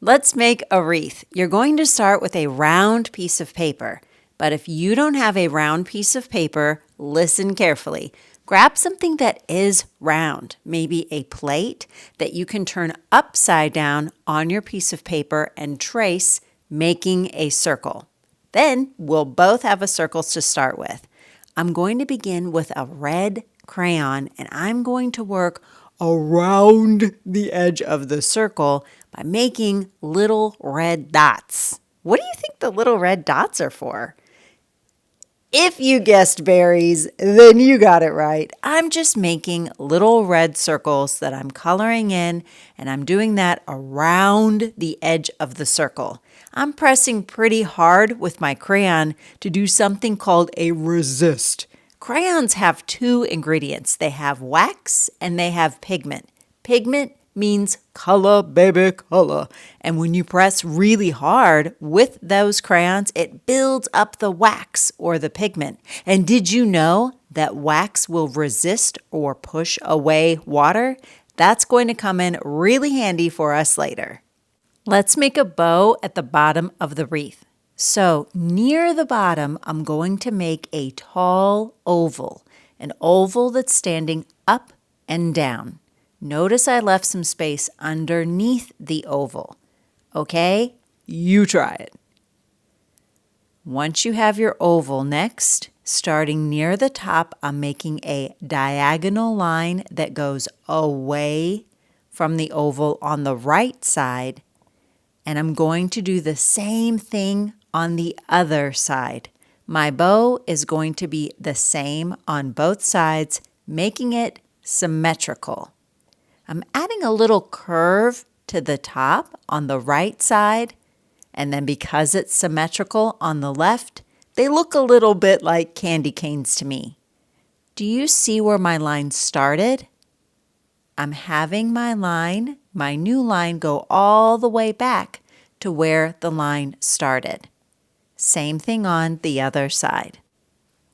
Let's make a wreath. You're going to start with a round piece of paper. But if you don't have a round piece of paper, listen carefully. Grab something that is round, maybe a plate that you can turn upside down on your piece of paper and trace, making a circle. Then we'll both have a circle to start with. I'm going to begin with a red crayon and I'm going to work around the edge of the circle by making little red dots. What do you think the little red dots are for? If you guessed berries, then you got it right. I'm just making little red circles that I'm coloring in, and I'm doing that around the edge of the circle. I'm pressing pretty hard with my crayon to do something called a resist. Crayons have two ingredients. They have wax and they have pigment. Pigment means color, baby, color. And when you press really hard with those crayons, it builds up the wax or the pigment. And did you know that wax will resist or push away water? That's going to come in really handy for us later. Let's make a bow at the bottom of the wreath. So near the bottom, I'm going to make a tall oval, an oval that's standing up and down. Notice I left some space underneath the oval. Okay, you try it. Once you have your oval next, starting near the top, I'm making a diagonal line that goes away from the oval on the right side, and I'm going to do the same thing on the other side. My bow is going to be the same on both sides, making it symmetrical. I'm adding a little curve to the top on the right side, and then because it's symmetrical on the left, they look a little bit like candy canes to me. Do you see where my line started? I'm having my new line go all the way back to where the line started. Same thing on the other side.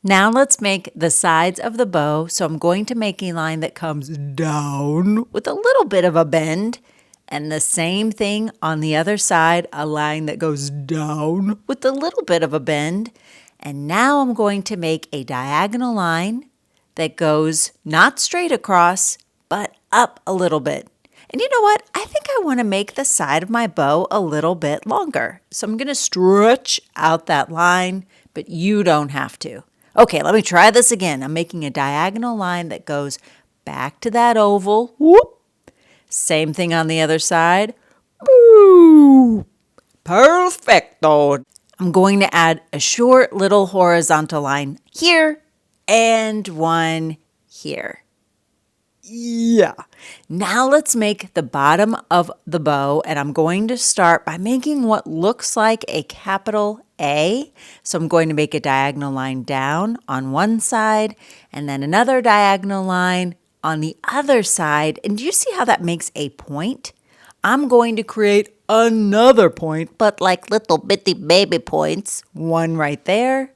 Now let's make the sides of the bow. So I'm going to make a line that comes down with a little bit of a bend. And the same thing on the other side, a line that goes down with a little bit of a bend. And now I'm going to make a diagonal line that goes not straight across, but up a little bit. And you know what? I think I want to make the side of my bow a little bit longer. So I'm going to stretch out that line, but you don't have to. Okay, let me try this again. I'm making a diagonal line that goes back to that oval. Whoop. Same thing on the other side. Boo. Perfecto. I'm going to add a short little horizontal line here and one here. Yeah. Now let's make the bottom of the bow, and I'm going to start by making what looks like a capital A. So I'm going to make a diagonal line down on one side and then another diagonal line on the other side. And do you see how that makes a point? I'm going to create another point, but like little bitty baby points. One right there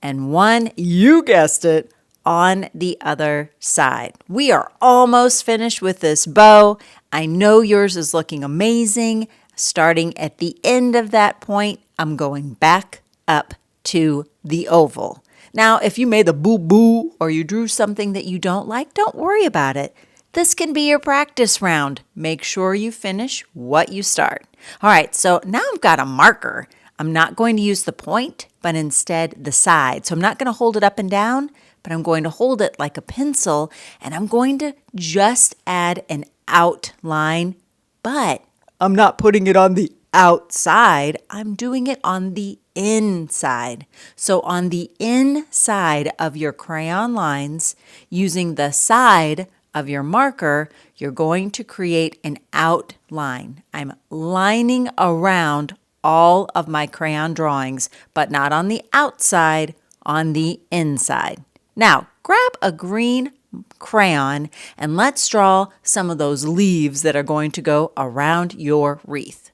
and one, you guessed it, on the other side. We are almost finished with this bow. I know yours is looking amazing. Starting at the end of that point, I'm going back up to the oval. Now, if you made a boo-boo or you drew something that you don't like, don't worry about it. This can be your practice round. Make sure you finish what you start. All right, so now I've got a marker. I'm not going to use the point, but instead the side. So I'm not going to hold it up and down, but I'm going to hold it like a pencil, and I'm going to just add an outline, but I'm not putting it on the outside. I'm doing it on the inside. So on the inside of your crayon lines, using the side of your marker, you're going to create an outline. I'm lining around all of my crayon drawings, but not on the outside, on the inside. Now, grab a green crayon and let's draw some of those leaves that are going to go around your wreath.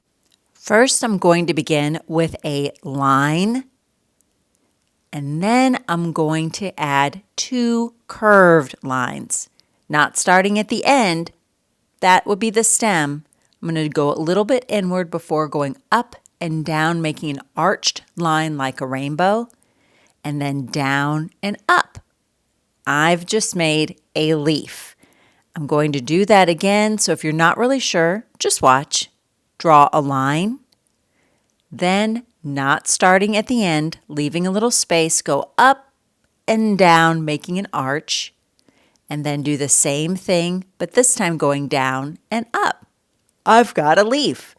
First, I'm going to begin with a line, and then I'm going to add two curved lines. Not starting at the end, that would be the stem, I'm going to go a little bit inward before going up and down, making an arched line like a rainbow, and then down and up. I've just made a leaf. I'm going to do that again, so if you're not really sure, just watch. Draw a line, then not starting at the end, leaving a little space, go up and down, making an arch, and then do the same thing, but this time going down and up. I've got a leaf.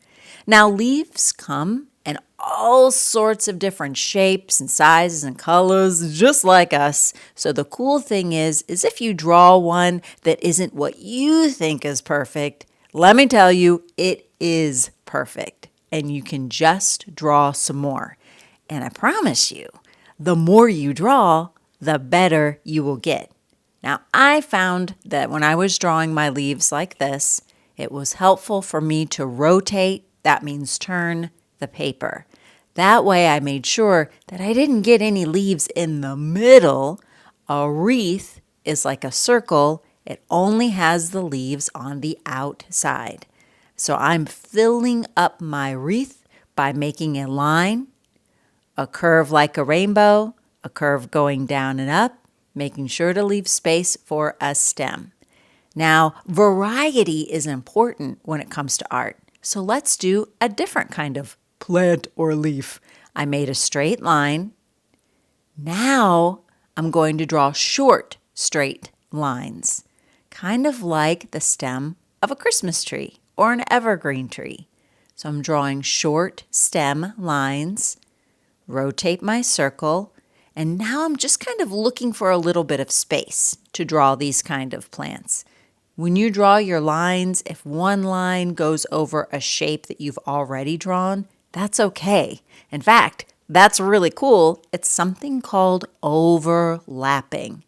Now, leaves come in all sorts of different shapes and sizes and colors, just like us. So the cool thing is if you draw one that isn't what you think is perfect, let me tell you, it is perfect. And you can just draw some more. And I promise you, the more you draw, the better you will get. Now, I found that when I was drawing my leaves like this, it was helpful for me to rotate, that means turn, the paper. That way I made sure that I didn't get any leaves in the middle. A wreath is like a circle. It only has the leaves on the outside. So I'm filling up my wreath by making a line, a curve like a rainbow, a curve going down and up, making sure to leave space for a stem. Now, variety is important when it comes to art. So let's do a different kind of plant or leaf. I made a straight line. Now I'm going to draw short, straight lines, kind of like the stem of a Christmas tree or an evergreen tree. So I'm drawing short stem lines, rotate my circle, and now I'm just kind of looking for a little bit of space to draw these kind of plants. When you draw your lines, if one line goes over a shape that you've already drawn, that's okay. In fact, that's really cool. It's something called overlapping.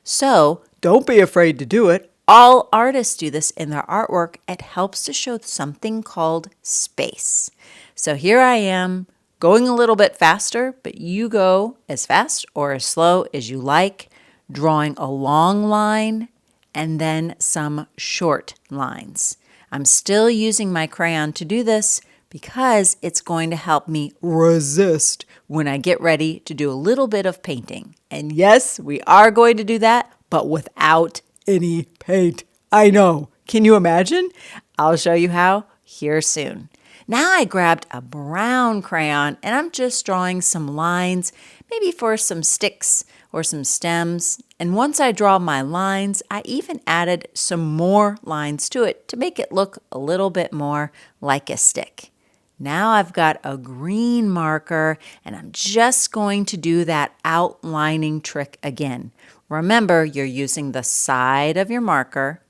So don't be afraid to do it. All artists do this in their artwork. It helps to show something called space. So here I am going a little bit faster, but you go as fast or as slow as you like, drawing a long line and then some short lines. I'm still using my crayon to do this because it's going to help me resist when I get ready to do a little bit of painting. And yes, we are going to do that, but without any paint. I know. Can you imagine? I'll show you how here soon. Now I grabbed a brown crayon and I'm just drawing some lines, maybe for some sticks or some stems. And once I draw my lines, I even added some more lines to it to make it look a little bit more like a stick. Now I've got a green marker and I'm just going to do that outlining trick again. Remember, you're using the side of your marker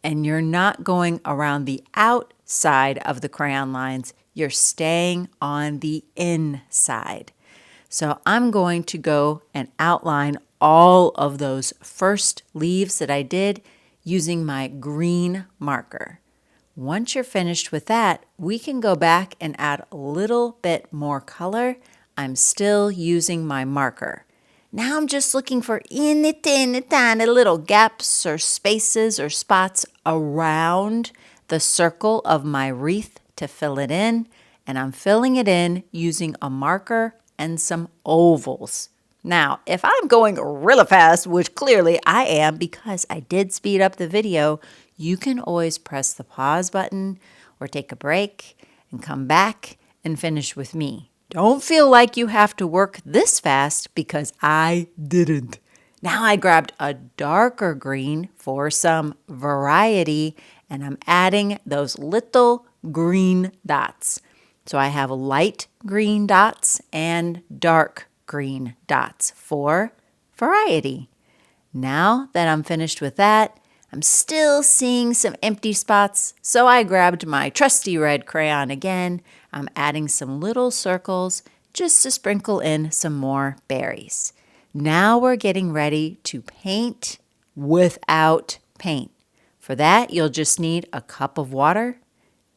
and you're not going around the outside of the crayon lines. You're staying on the inside. So I'm going to go and outline all of those first leaves that I did using my green marker. Once you're finished with that, we can go back and add a little bit more color. I'm still using my marker. Now I'm just looking for tiny little gaps or spaces or spots around the circle of my wreath to fill it in. And I'm filling it in using a marker and some ovals. Now, if I'm going really fast, which clearly I am because I did speed up the video, you can always press the pause button or take a break and come back and finish with me. Don't feel like you have to work this fast because I didn't. Now I grabbed a darker green for some variety and I'm adding those little green dots. So I have light green dots and dark green dots for variety. Now that I'm finished with that, I'm still seeing some empty spots, so I grabbed my trusty red crayon again. I'm adding some little circles just to sprinkle in some more berries. Now we're getting ready to paint without paint. For that, you'll just need a cup of water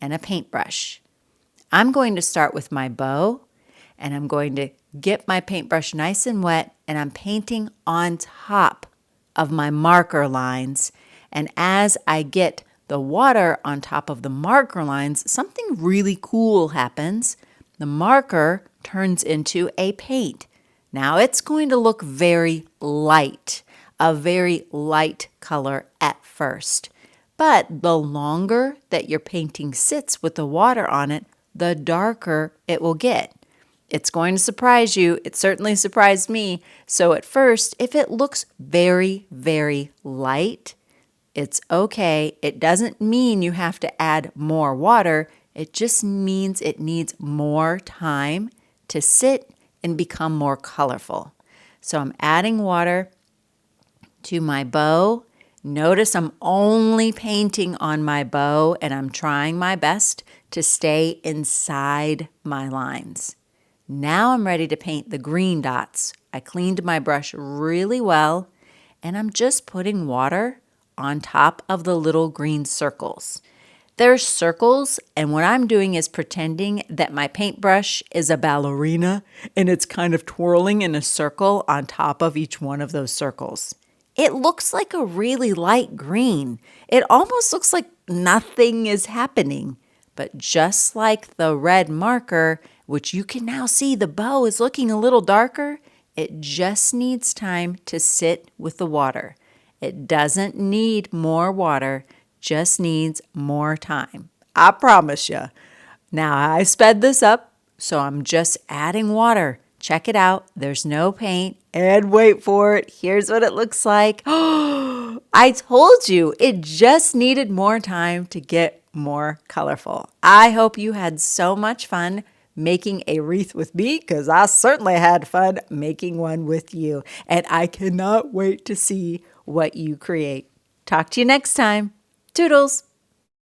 and a paintbrush. I'm going to start with my bow, and I'm going to get my paintbrush nice and wet, and I'm painting on top of my marker lines. And as I get the water on top of the marker lines, something really cool happens. The marker turns into a paint. Now it's going to look very light, a very light color at first. But the longer that your painting sits with the water on it, the darker it will get. It's going to surprise you. It certainly surprised me. So at first, if it looks very, very light, it's okay. It doesn't mean you have to add more water. It just means it needs more time to sit and become more colorful. So I'm adding water to my bow. Notice I'm only painting on my bow and I'm trying my best to stay inside my lines. Now I'm ready to paint the green dots. I cleaned my brush really well and I'm just putting water on top of the little green circles. There's circles, and what I'm doing is pretending that my paintbrush is a ballerina and it's kind of twirling in a circle on top of each one of those circles. It looks like a really light green. It almost looks like nothing is happening. But just like the red marker, which you can now see the bow is looking a little darker, it just needs time to sit with the water. It doesn't need more water, just needs more time. I promise you. Now I sped this up, so I'm just adding water. Check it out. There's no paint. And wait for it. Here's what it looks like. I told you, it just needed more time to get more colorful. I hope you had so much fun making a wreath with me, because I certainly had fun making one with you. And I cannot wait to see what you create. Talk to you next time. Toodles!